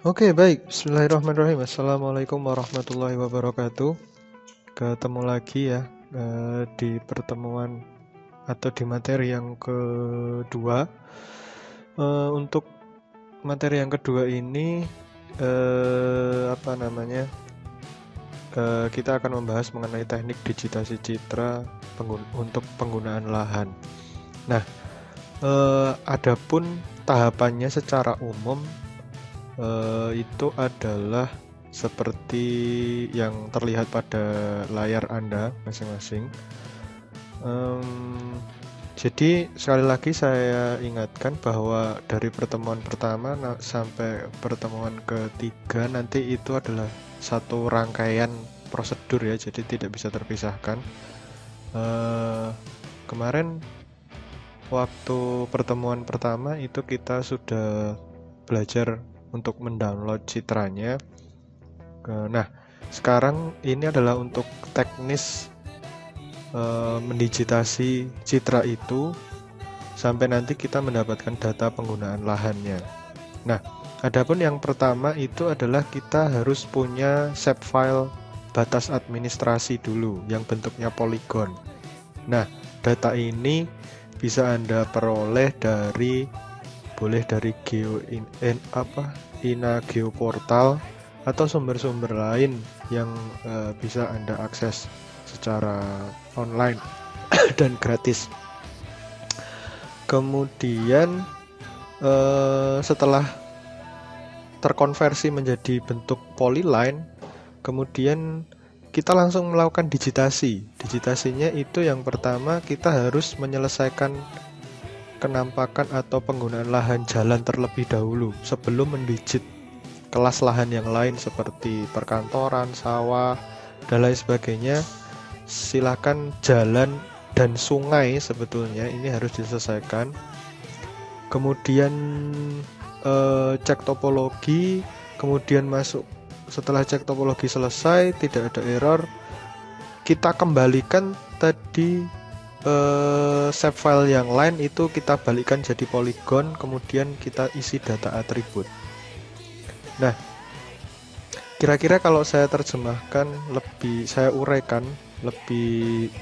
Oke, baik. Bismillahirrahmanirrahim. Assalamualaikum warahmatullahi wabarakatuh. Ketemu lagi ya di pertemuan atau di materi yang kedua. Untuk materi yang kedua ini apa namanya? Kita akan membahas mengenai teknik digitasi citra untuk penggunaan lahan. Nah, adapun tahapannya secara umum itu adalah seperti yang terlihat pada layar Anda masing-masing. Jadi sekali lagi saya ingatkan bahwa dari pertemuan pertama sampai pertemuan ketiga nanti itu adalah satu rangkaian prosedur ya, jadi tidak bisa terpisahkan. Kemarin waktu pertemuan pertama itu kita sudah belajar untuk mendownload citranya. Nah, sekarang ini adalah untuk teknis mendigitasi citra itu sampai nanti kita mendapatkan data penggunaan lahannya. Nah, adapun yang pertama itu adalah kita harus punya shapefile batas administrasi dulu yang bentuknya poligon. Nah, data ini bisa Anda peroleh dari Ina Geoportal atau sumber-sumber lain yang bisa Anda akses secara online dan gratis. Kemudian setelah terkonversi menjadi bentuk polyline, kemudian kita langsung melakukan digitasi. Digitasinya itu yang pertama kita harus menyelesaikan kenampakan atau penggunaan lahan jalan terlebih dahulu sebelum mendigit kelas lahan yang lain seperti perkantoran, sawah, dan lain sebagainya. Silakan jalan dan sungai sebetulnya ini harus diselesaikan. Kemudian cek topologi, kemudian masuk. Setelah cek topologi selesai, tidak ada error, kita kembalikan tadi shapefile yang lain itu kita balikkan jadi polygon, kemudian kita isi data atribut. Nah, kira-kira kalau saya terjemahkan saya uraikan lebih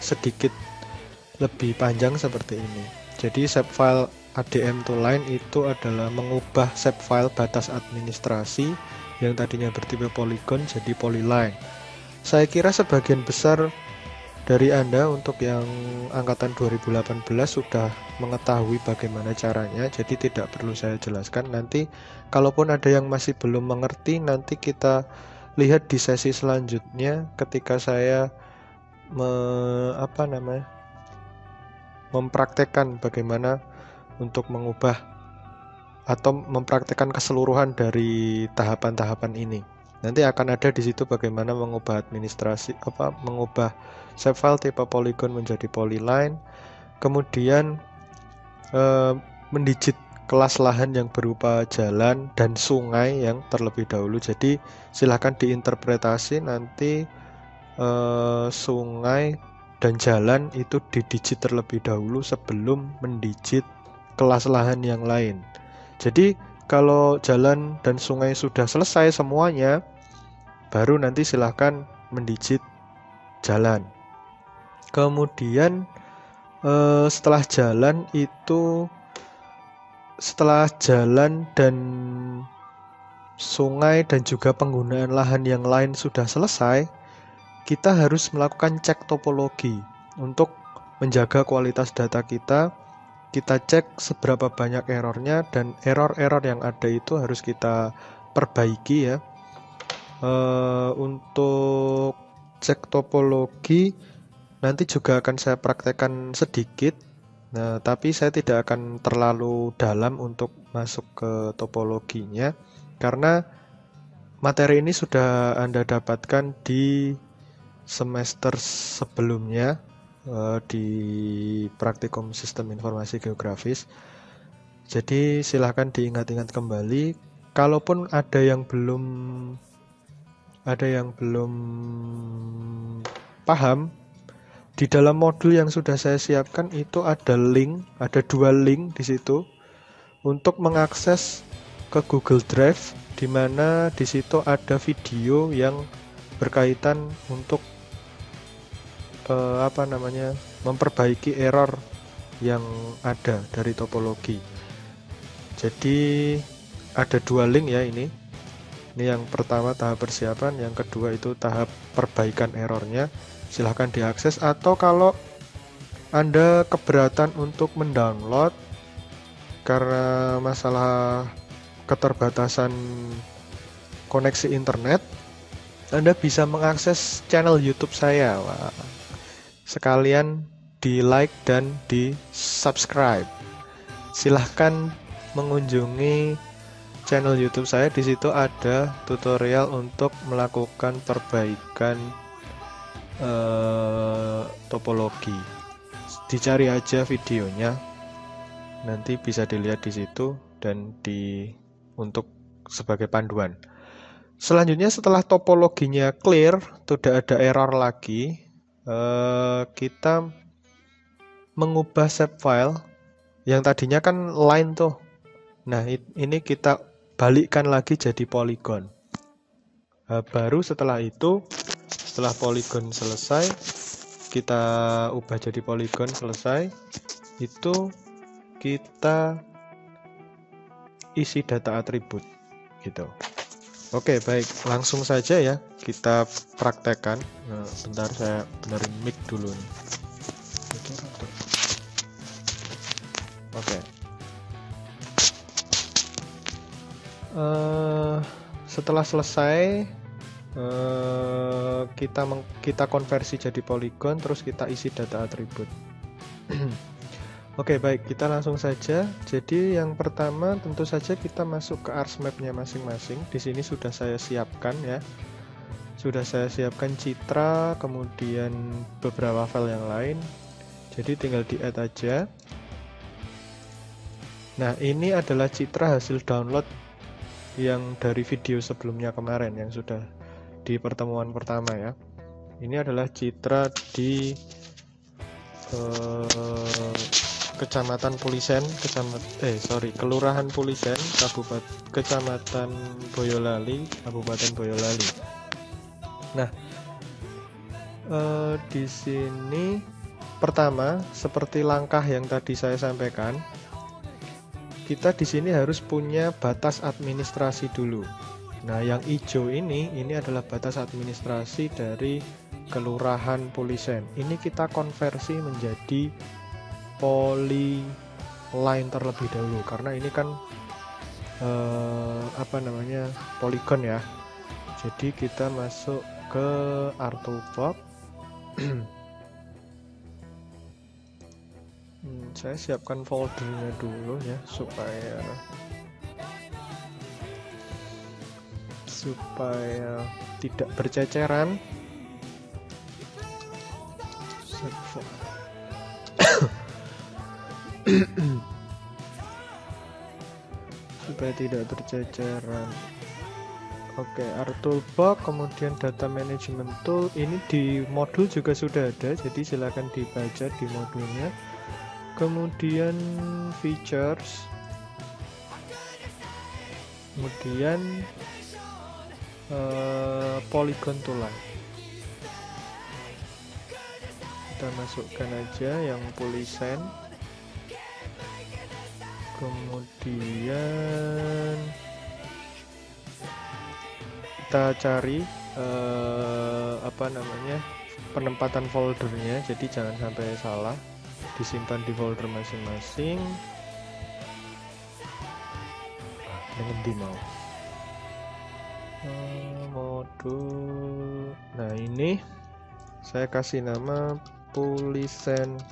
panjang seperti ini. Jadi shapefile ADM to line itu adalah mengubah shapefile batas administrasi yang tadinya bertipe polygon jadi polyline. Saya kira sebagian besar dari Anda untuk yang angkatan 2018 sudah mengetahui bagaimana caranya, jadi tidak perlu saya jelaskan. Nanti kalaupun ada yang masih belum mengerti, nanti kita lihat di sesi selanjutnya ketika saya mempraktekkan bagaimana untuk mengubah atau mempraktekkan keseluruhan dari tahapan-tahapan ini. Nanti akan ada di situ bagaimana mengubah mengubah shapefile tipe polygon menjadi polyline, kemudian mendigit kelas lahan yang berupa jalan dan sungai yang terlebih dahulu. Jadi silahkan diinterpretasi nanti sungai dan jalan itu didigit terlebih dahulu sebelum mendigit kelas lahan yang lain. Jadi kalau jalan dan sungai sudah selesai semuanya, baru nanti silahkan mendigit jalan. Kemudian setelah jalan dan sungai dan juga penggunaan lahan yang lain sudah selesai, kita harus melakukan cek topologi untuk menjaga kualitas data kita. Kita cek seberapa banyak errornya, dan error-error yang ada itu harus kita perbaiki ya. Untuk cek topologi nanti juga akan saya praktekkan sedikit. Nah, tapi saya tidak akan terlalu dalam untuk masuk ke topologinya karena materi ini sudah Anda dapatkan di semester sebelumnya di praktikum sistem informasi geografis. Jadi silahkan diingat-ingat kembali. Kalaupun ada yang belum paham, di dalam modul yang sudah saya siapkan itu ada dua link di situ untuk mengakses ke Google Drive dimana di situ ada video yang berkaitan untuk memperbaiki error yang ada dari topologi. Jadi ada dua link ya ini. Ini yang pertama tahap persiapan, yang kedua itu tahap perbaikan errornya. Silahkan diakses, atau kalau Anda keberatan untuk mendownload karena masalah keterbatasan koneksi internet, Anda bisa mengakses channel YouTube saya. Wah, sekalian di like dan di subscribe. Silahkan mengunjungi channel YouTube saya. Di situ ada tutorial untuk melakukan perbaikan topologi. Dicari aja videonya, nanti bisa dilihat di situ dan untuk sebagai panduan. Selanjutnya setelah topologinya clear, tidak ada error lagi, kita mengubah shape file yang tadinya kan line tuh. Nah, ini kita balikkan lagi jadi polygon. Baru setelah itu, setelah polygon selesai, kita ubah jadi polygon selesai, itu kita isi data atribut gitu. Oke, baik, langsung saja ya kita praktekkan. Nah, bentar saya benerin mic dulu nih. Oke. Setelah selesai, kita konversi jadi polygon, terus kita isi data atribut. Oke, baik, kita langsung saja. Jadi yang pertama tentu saja kita masuk ke arsmap-nya masing-masing. Di sini sudah saya siapkan ya. Sudah saya siapkan citra, kemudian beberapa file yang lain. Jadi tinggal di-add aja. Nah, ini adalah citra hasil download yang dari video sebelumnya kemarin yang sudah di pertemuan pertama ya. Ini adalah citra di Kecamatan Pulisen, Kelurahan Pulisen, Kecamatan Boyolali, Kabupaten Boyolali. Nah, di sini pertama, seperti langkah yang tadi saya sampaikan, kita di sini harus punya batas administrasi dulu. Nah, yang hijau ini adalah batas administrasi dari Kelurahan Pulisen. Ini kita konversi menjadi polyline terlebih dahulu, karena ini kan polygon ya. Jadi kita masuk ke Artbox. Saya siapkan foldernya dulu ya supaya tidak berceceran. Supaya tidak berceceran. Oke, Artbox, kemudian data management tool. Ini di modul juga sudah ada, jadi silakan dibaca di modulnya. Kemudian features, kemudian polygon toolline. Kita masukkan aja yang Pulisen. Kemudian kita cari penempatan foldernya, jadi jangan sampai salah, disimpan di folder masing-masing. Ngendi mau modul. Nah, ini saya kasih nama Pulisen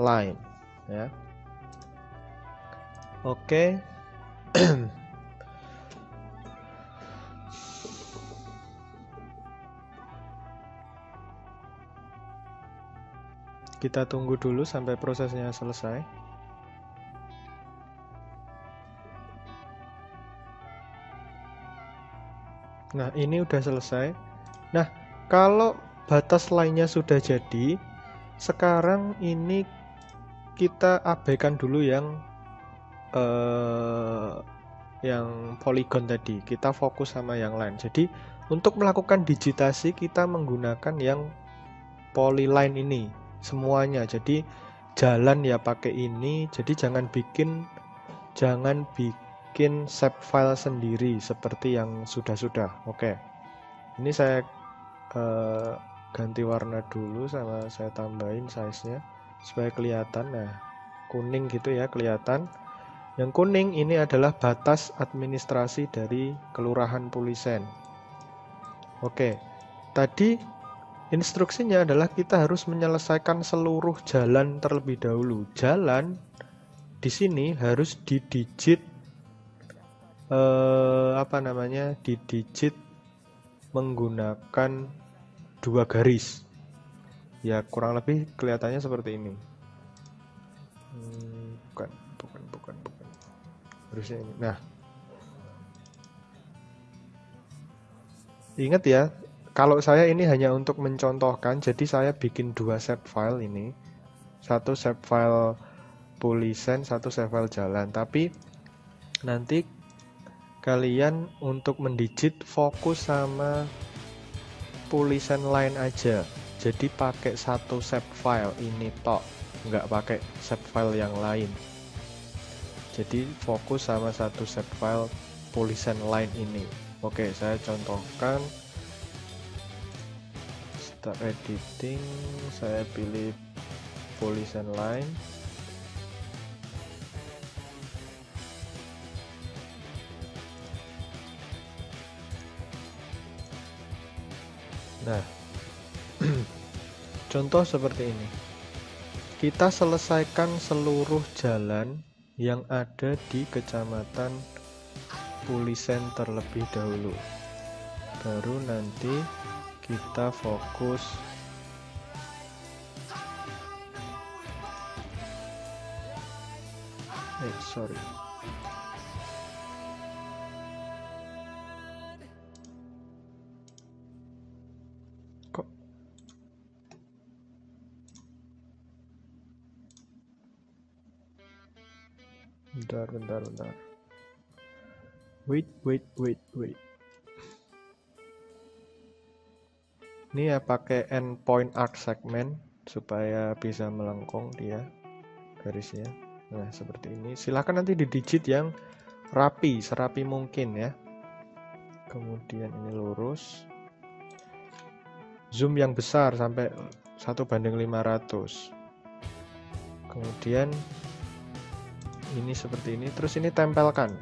line ya. Oke. Kita tunggu dulu sampai prosesnya selesai. Nah, ini udah selesai. Nah, kalau batas lainnya sudah jadi, sekarang ini kita abaikan dulu yang yang polygon tadi, kita fokus sama yang lain. Jadi untuk melakukan digitasi kita menggunakan yang polyline ini semuanya. Jadi jalan ya pakai ini. Jadi jangan bikin shape sendiri seperti yang sudah-sudah. Oke. Ini saya ganti warna dulu, sama saya tambahin size-nya supaya kelihatan. Nah, kuning gitu ya kelihatan. Yang kuning ini adalah batas administrasi dari Kelurahan Pulisen. Oke, tadi instruksinya adalah kita harus menyelesaikan seluruh jalan terlebih dahulu. Jalan di sini harus didigit didigit menggunakan 2 garis. Ya kurang lebih kelihatannya seperti ini. Bukan. Harusnya ini. Nah, ingat ya, kalau saya ini hanya untuk mencontohkan, jadi saya bikin 2 shapefile ini. Satu shapefile Pulisen, satu shapefile jalan. Tapi nanti kalian untuk mendigit fokus sama Pulisen line aja. Jadi pakai satu shapefile ini tok, nggak pakai shapefile yang lain. Jadi fokus sama satu shapefile Pulisen line ini. Oke, saya contohkan. Start editing, saya pilih Pulisen line. Nah, contoh seperti ini. Kita selesaikan seluruh jalan yang ada di Kecamatan Pulisen terlebih dahulu. Baru nanti kita fokus bentar. Wait. Ini ya pakai endpoint arc segment supaya bisa melengkung dia garisnya. Nah, seperti ini. Silahkan nanti didigit yang rapi, serapi mungkin ya. Kemudian ini lurus. Zoom yang besar sampai 1:500. Kemudian ini seperti ini, terus ini tempelkan.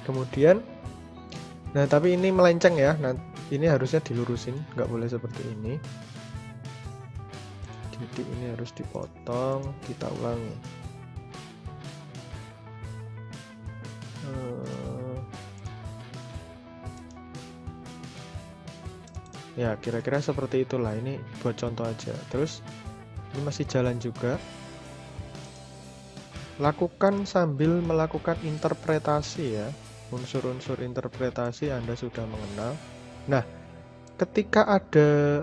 Kemudian, nah tapi ini melenceng ya. Nah, ini harusnya dilurusin, nggak boleh seperti ini. Jadi ini harus dipotong, kita ulangi. Ya kira-kira seperti itulah. Ini buat contoh aja. Terus ini masih jalan juga. Lakukan sambil melakukan interpretasi ya. Unsur-unsur interpretasi Anda sudah mengenal. Nah, ketika ada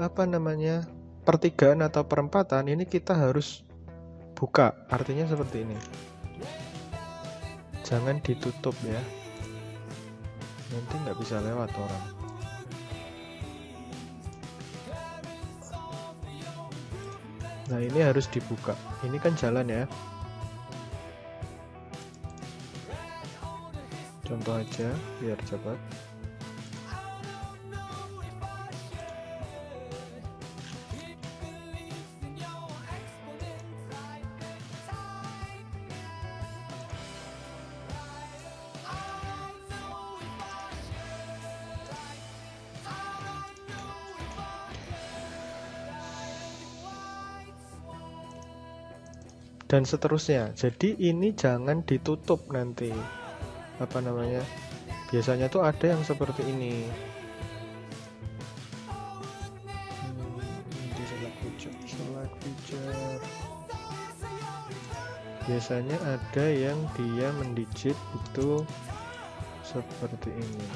pertigaan atau perempatan, ini kita harus buka. Artinya seperti ini. Jangan ditutup ya. Nanti nggak bisa lewat orang. Nah, ini harus dibuka. Ini kan jalan ya. Contoh aja biar cepat. Dan seterusnya. Jadi ini jangan ditutup nanti. Biasanya tuh ada yang seperti ini. Select feature. Biasanya ada yang dia mendigit itu seperti ini.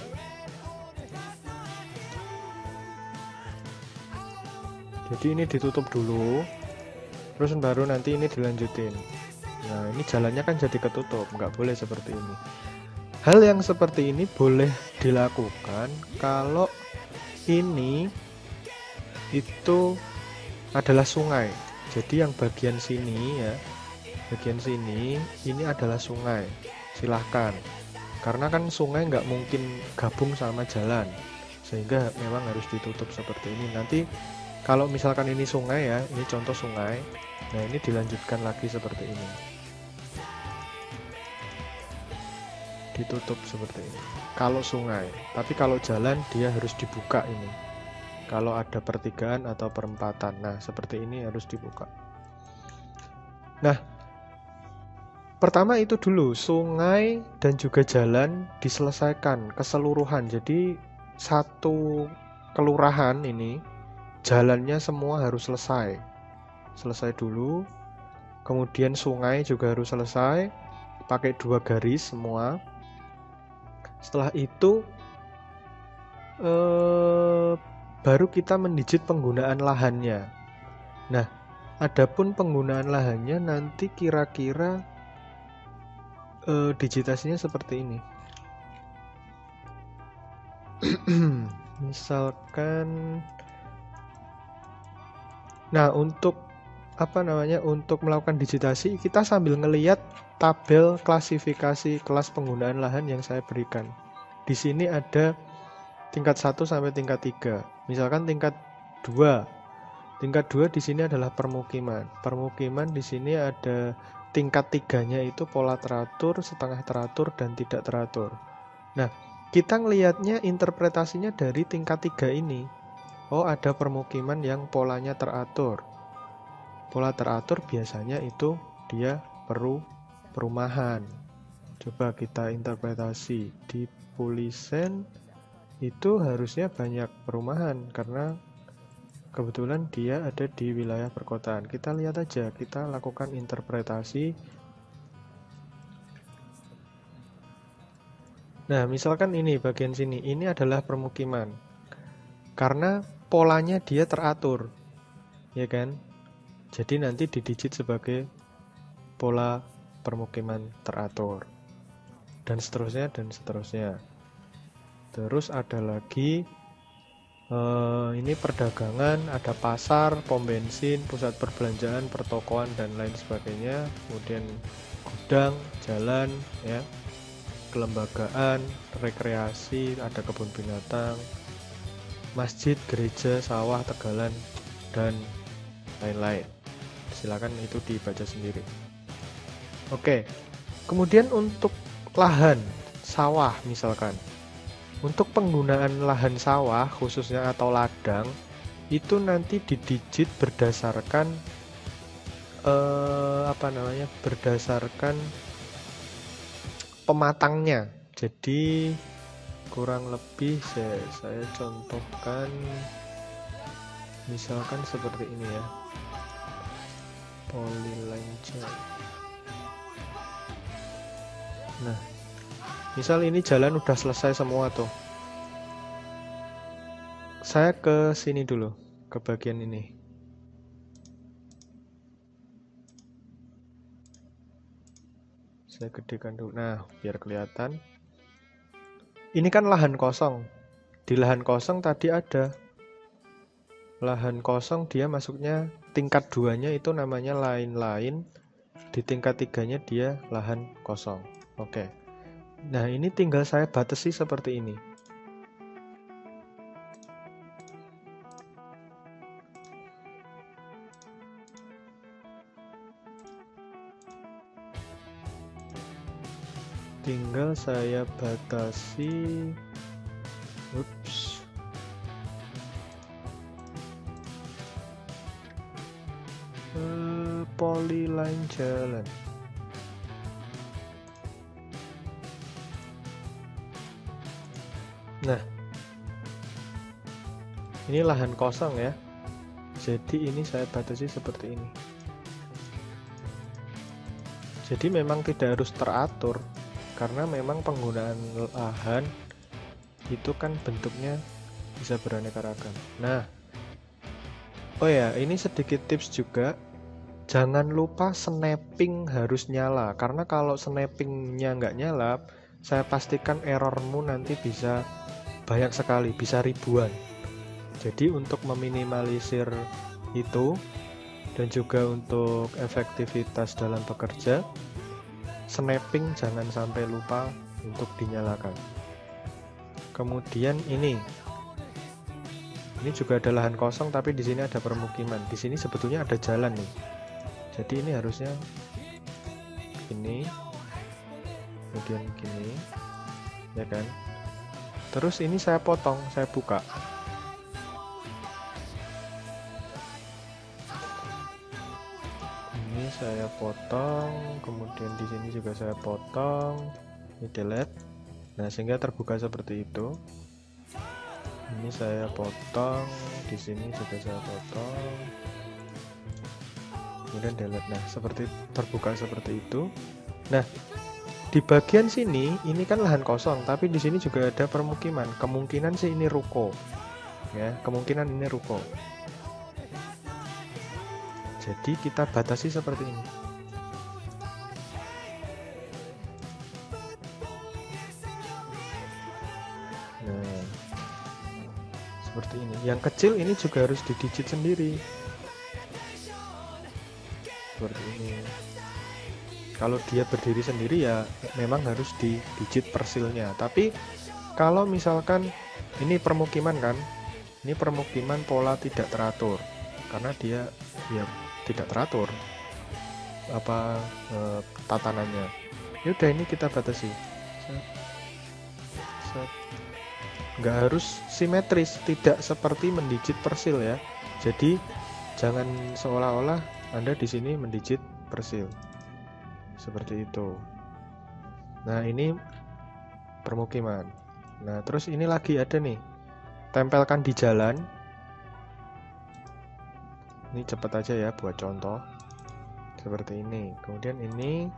Jadi ini ditutup dulu, terus baru nanti ini dilanjutin. Nah, ini jalannya kan jadi ketutup, nggak boleh seperti ini. Hal yang seperti ini boleh dilakukan kalau ini itu adalah sungai. Jadi yang bagian sini ya, bagian sini ini adalah sungai. Silahkan, karena kan sungai nggak mungkin gabung sama jalan, sehingga memang harus ditutup seperti ini. Nanti kalau misalkan ini sungai ya, ini contoh sungai, nah ini dilanjutkan lagi seperti ini, ditutup seperti ini kalau sungai. Tapi kalau jalan dia harus dibuka ini, kalau ada pertigaan atau perempatan, nah seperti ini harus dibuka. Nah, pertama itu dulu, sungai dan juga jalan diselesaikan keseluruhan. Jadi satu kelurahan ini jalannya semua harus selesai dulu. Kemudian sungai juga harus selesai, pakai 2 garis semua. Setelah itu baru kita mendijit penggunaan lahannya. Nah, adapun penggunaan lahannya nanti kira-kira digitasinya seperti ini. Misalkan, nah untuk untuk melakukan digitasi kita sambil ngelihat tabel klasifikasi kelas penggunaan lahan yang saya berikan. Di sini ada tingkat 1 sampai tingkat 3. Misalkan tingkat 2. Tingkat 2 di sini adalah permukiman. Permukiman di sini ada tingkat 3-nya itu pola teratur, setengah teratur, dan tidak teratur. Nah, kita ngelihatnya interpretasinya dari tingkat 3 ini. Oh, ada permukiman yang polanya teratur. Pola teratur biasanya itu dia perumahan. Coba kita interpretasi. Di Polisen itu harusnya banyak perumahan karena kebetulan dia ada di wilayah perkotaan. Kita lihat aja, kita lakukan interpretasi. Nah, misalkan ini bagian sini, ini adalah permukiman. Karena polanya dia teratur, ya kan? Jadi nanti didigit sebagai pola permukiman teratur. Dan seterusnya, dan seterusnya. Terus ada lagi, ini perdagangan, ada pasar, pom bensin, pusat perbelanjaan, pertokoan, dan lain sebagainya. Kemudian gudang, jalan, ya, kelembagaan, rekreasi, ada kebun binatang, masjid, gereja, sawah, tegalan, dan lain-lain. Silakan itu dibaca sendiri. Oke, kemudian untuk lahan sawah misalkan, untuk penggunaan lahan sawah khususnya atau ladang itu nanti didigit berdasarkan berdasarkan pematangnya. Jadi kurang lebih saya contohkan misalkan seperti ini ya, polyline jalan. Nah, misal ini jalan udah selesai semua tuh. Saya ke sini dulu, ke bagian ini. Saya gedekan dulu. Nah, biar kelihatan. Ini kan lahan kosong. Di lahan kosong tadi ada lahan kosong, dia masuknya tingkat 2-nya itu namanya lain-lain. Di tingkat 3-nya dia lahan kosong. Oke. Nah, ini tinggal saya batasi seperti ini. Tinggal saya batasi. Ups. Polyline jalan. Nah, ini lahan kosong ya. Jadi ini saya batasi seperti ini. Jadi memang tidak harus teratur, karena memang penggunaan lahan itu kan bentuknya bisa beraneka ragam. Nah, oh ya, ini sedikit tips juga. Jangan lupa snapping harus nyala, karena kalau snappingnya nggak nyala, saya pastikan errormu nanti bisa banyak sekali, bisa ribuan. Jadi untuk meminimalisir itu dan juga untuk efektivitas dalam bekerja, snapping jangan sampai lupa untuk dinyalakan. Kemudian ini juga ada lahan kosong, tapi di sini ada permukiman. Di sini sebetulnya ada jalan nih. Jadi ini harusnya ini, kemudian gini, ya kan? Terus ini saya potong, saya buka. Ini saya potong, kemudian di sini juga saya potong, ini delete. Nah, sehingga terbuka seperti itu. Ini saya potong, di sini juga saya potong, kemudian delete. Nah, seperti terbuka seperti itu. Nah, di bagian sini ini kan lahan kosong, tapi di sini juga ada permukiman. Kemungkinan sih ini ruko, ya, kemungkinan ini ruko. Jadi kita batasi seperti ini. Nah, seperti ini. Yang kecil ini juga harus didigit sendiri. Seperti ini. Kalau dia berdiri sendiri ya memang harus didigit persilnya. Tapi kalau misalkan ini permukiman kan, ini permukiman pola tidak teratur, karena dia ya tidak teratur tatanannya. Yaudah, ini kita batasi. Nggak harus simetris, tidak seperti mendigit persil ya. Jadi jangan seolah-olah Anda di sini mendigit persil. Seperti itu. Nah, ini permukiman. Nah, terus ini lagi ada nih. Tempelkan di jalan. Ini cepat aja ya buat contoh. Seperti ini. Kemudian ini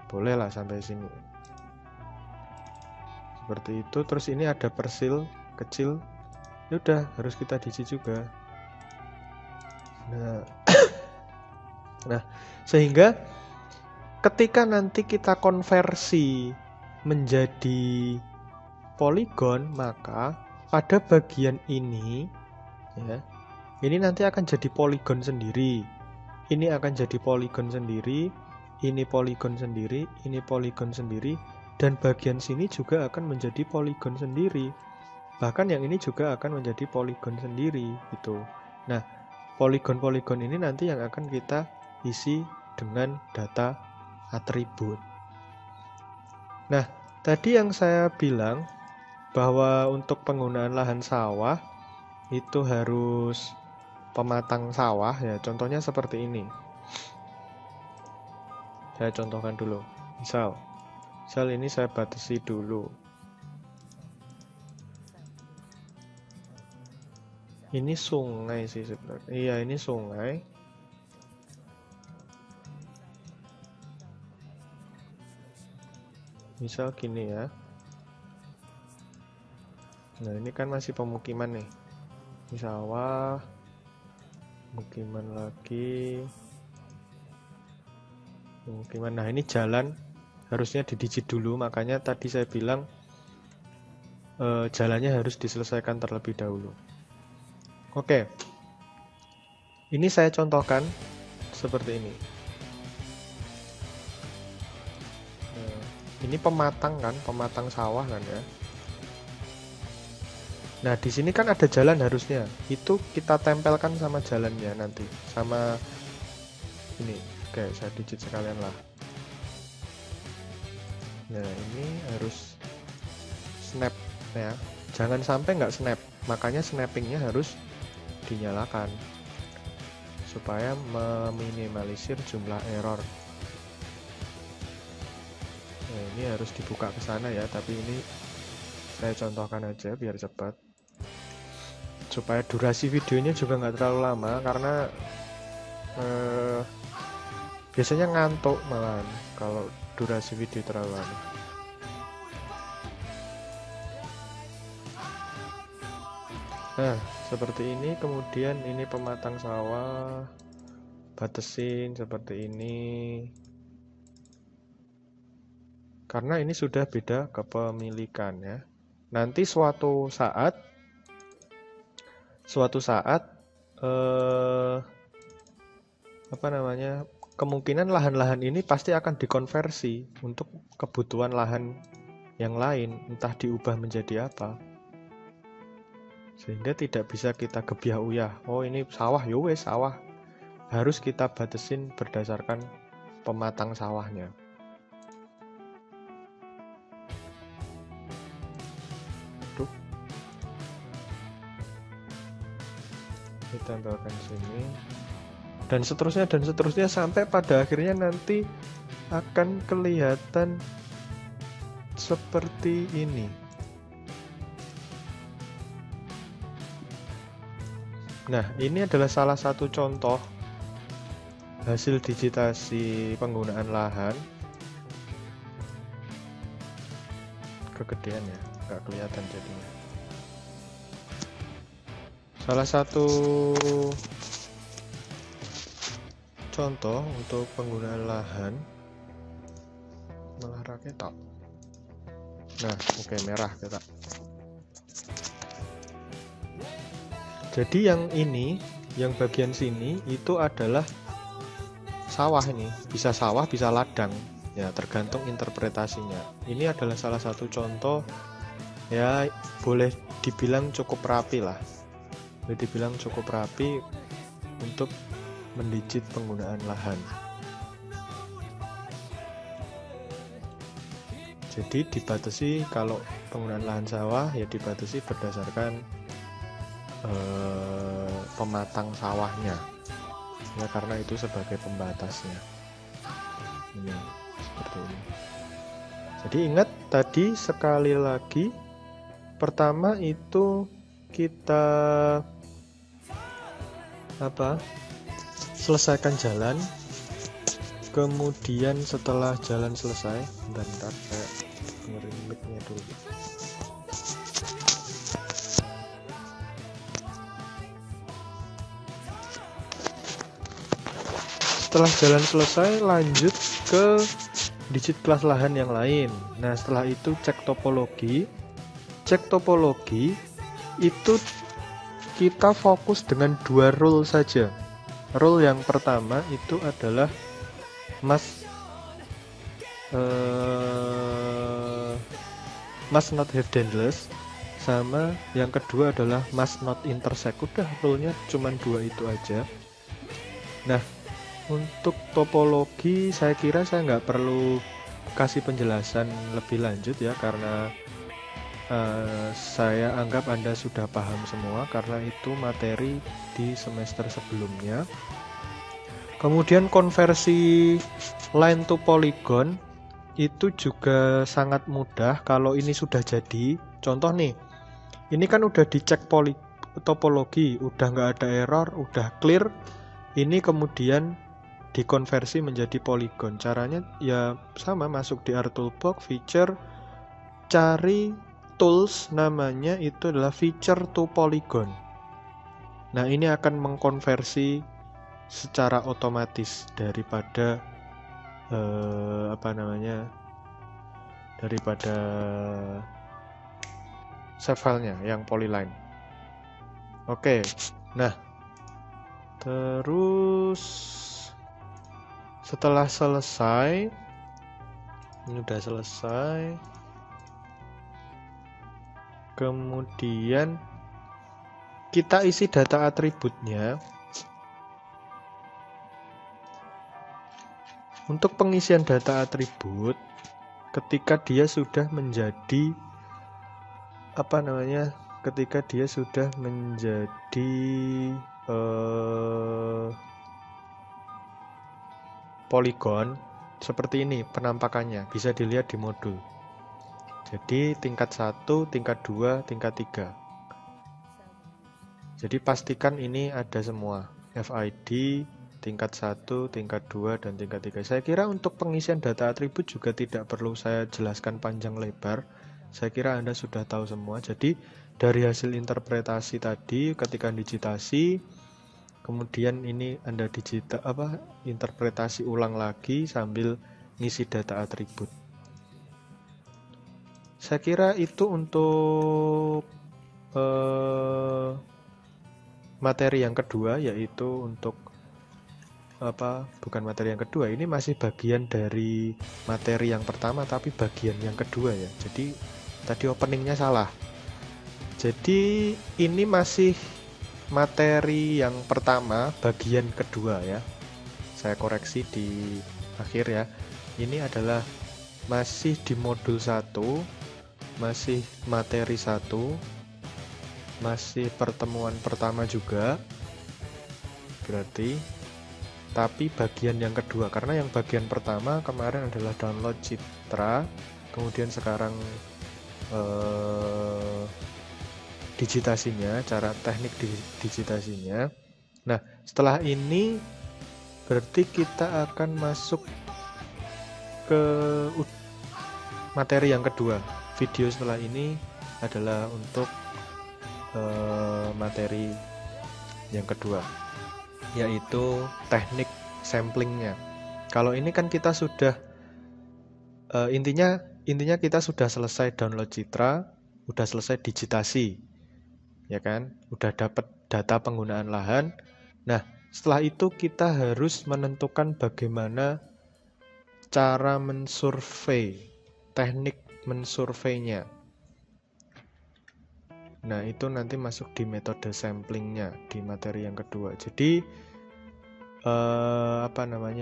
bolehlah sampai sini. Seperti itu. Terus ini ada persil kecil. Yaudah, harus kita digit juga. Nah, sehingga ketika nanti kita konversi menjadi poligon, maka pada bagian ini ya, ini nanti akan jadi poligon sendiri. Ini akan jadi poligon sendiri, ini poligon sendiri, ini poligon sendiri, dan bagian sini juga akan menjadi poligon sendiri. Bahkan yang ini juga akan menjadi poligon sendiri gitu. Nah, poligon-poligon ini nanti yang akan kita isi dengan data atribut. Nah, tadi yang saya bilang bahwa untuk penggunaan lahan sawah itu harus pematang sawah ya, contohnya seperti ini. Saya contohkan dulu. Misal ini saya batasi dulu. Ini sungai sih sebenarnya. Iya, ini sungai. Misal gini ya. Nah, ini kan masih pemukiman nih. Ini sawah, pemukiman lagi, pemukiman. Nah, ini jalan harusnya didigit dulu, makanya tadi saya bilang jalannya harus diselesaikan terlebih dahulu. Oke, ini saya contohkan seperti ini. Nah, ini pematang kan, pematang sawah kan ya. Nah, di sini kan ada jalan harusnya. Itu kita tempelkan sama jalannya nanti. Sama ini. Oke, saya digit sekalian lah. Nah, ini harus snap ya. Jangan sampai nggak snap. Makanya snappingnya harus dinyalakan. Supaya meminimalisir jumlah error. Nah, ini harus dibuka ke sana ya. Tapi ini saya contohkan aja biar cepat. Supaya durasi videonya juga nggak terlalu lama, karena biasanya ngantuk malahan kalau durasi video terlalu lama. Nah, seperti ini. Kemudian ini pematang sawah, batasin seperti ini. Karena ini sudah beda kepemilikan ya. Nanti suatu saat kemungkinan lahan-lahan ini pasti akan dikonversi untuk kebutuhan lahan yang lain, entah diubah menjadi apa. Sehingga tidak bisa kita gebiah uyah. Oh, ini sawah, ya wes sawah. Harus kita batasin berdasarkan pematang sawahnya. Ditempelkan sini dan seterusnya sampai pada akhirnya nanti akan kelihatan seperti ini. Nah, ini adalah salah satu contoh hasil digitasi penggunaan lahan. Kegedean ya, nggak kelihatan jadinya. Salah satu contoh untuk penggunaan lahan malah raketok. Nah, oke, merah kita. Jadi yang ini, yang bagian sini itu adalah sawah ini. Bisa sawah, bisa ladang. Ya, tergantung interpretasinya. Ini adalah salah satu contoh, ya boleh dibilang cukup rapi lah. Boleh dibilang cukup rapi untuk mendigit penggunaan lahan. Jadi dibatasi, kalau penggunaan lahan sawah ya dibatasi berdasarkan pematang sawahnya. Ya, karena itu sebagai pembatasnya. Ini seperti ini. Jadi ingat tadi sekali lagi, pertama itu kita selesaikan jalan, kemudian setelah jalan selesai, bentar saya dengerin mic-nya dulu. Setelah jalan selesai, lanjut ke digit kelas lahan yang lain. Nah, setelah itu cek topologi. Cek topologi itu kita fokus dengan 2 rule saja. Rule yang pertama itu adalah must not have dendeless, sama yang kedua adalah must not intersect. Udah, rule-nya cuma 2 itu aja. Nah, untuk topologi saya kira saya nggak perlu kasih penjelasan lebih lanjut ya, karena saya anggap Anda sudah paham semua karena itu materi di semester sebelumnya. Kemudian konversi line to polygon itu juga sangat mudah kalau ini sudah jadi. Contoh nih, ini kan udah dicek topologi, udah nggak ada error, udah clear. Ini kemudian dikonversi menjadi polygon. Caranya ya sama, masuk di ArToolbox, feature, cari tools, namanya itu adalah feature to polygon. Nah, ini akan mengkonversi secara otomatis daripada daripada save filenya yang polyline. Oke. Nah, terus setelah selesai, ini udah selesai. Kemudian kita isi data atributnya. Untuk pengisian data atribut, ketika dia sudah menjadi polygon seperti ini penampakannya, bisa dilihat di modul. Jadi tingkat 1, tingkat 2, tingkat 3. Jadi pastikan ini ada semua. FID, tingkat 1, tingkat 2, dan tingkat 3. Saya kira untuk pengisian data atribut juga tidak perlu saya jelaskan panjang lebar. Saya kira Anda sudah tahu semua. Jadi dari hasil interpretasi tadi ketika digitasi, kemudian ini Anda interpretasi ulang lagi sambil ngisi data atribut. Saya kira itu untuk materi yang kedua, yaitu untuk bukan materi yang kedua, ini masih bagian dari materi yang pertama tapi bagian yang kedua ya. Jadi tadi openingnya salah. Jadi ini masih materi yang pertama bagian kedua ya. Saya koreksi di akhir ya. Ini adalah masih di modul 1, masih materi 1, masih pertemuan pertama juga. Berarti tapi bagian yang kedua, karena yang bagian pertama kemarin adalah download citra, kemudian sekarang digitasinya, cara teknik digitasinya. Nah, setelah ini berarti kita akan masuk ke materi yang kedua. Video setelah ini adalah untuk materi yang kedua, yaitu teknik samplingnya. Kalau ini kan kita sudah intinya kita sudah selesai download citra, udah selesai digitasi, ya kan? Udah dapat data penggunaan lahan. Nah, setelah itu kita harus menentukan bagaimana cara mensurvei, teknik mensurveinya. Nah, itu nanti masuk di metode samplingnya di materi yang kedua. Jadi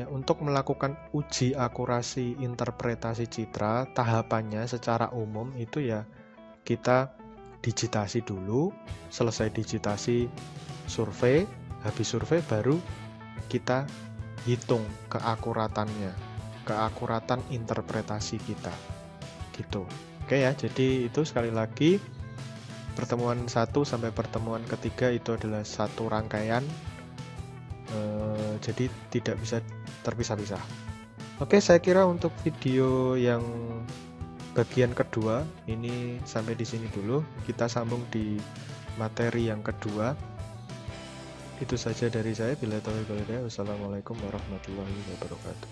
untuk melakukan uji akurasi interpretasi citra, tahapannya secara umum itu ya kita digitasi dulu, selesai digitasi survei, habis survei baru kita hitung keakuratannya, keakuratan interpretasi kita gitu. Oke ya, jadi itu sekali lagi pertemuan 1 sampai pertemuan ketiga itu adalah satu rangkaian, jadi tidak bisa terpisah-pisah. Oke, saya kira untuk video yang bagian kedua ini sampai di sini dulu. Kita sambung di materi yang kedua. Itu saja dari saya. Bila taufiq wal hidayah. Wassalamualaikum warahmatullahi wabarakatuh.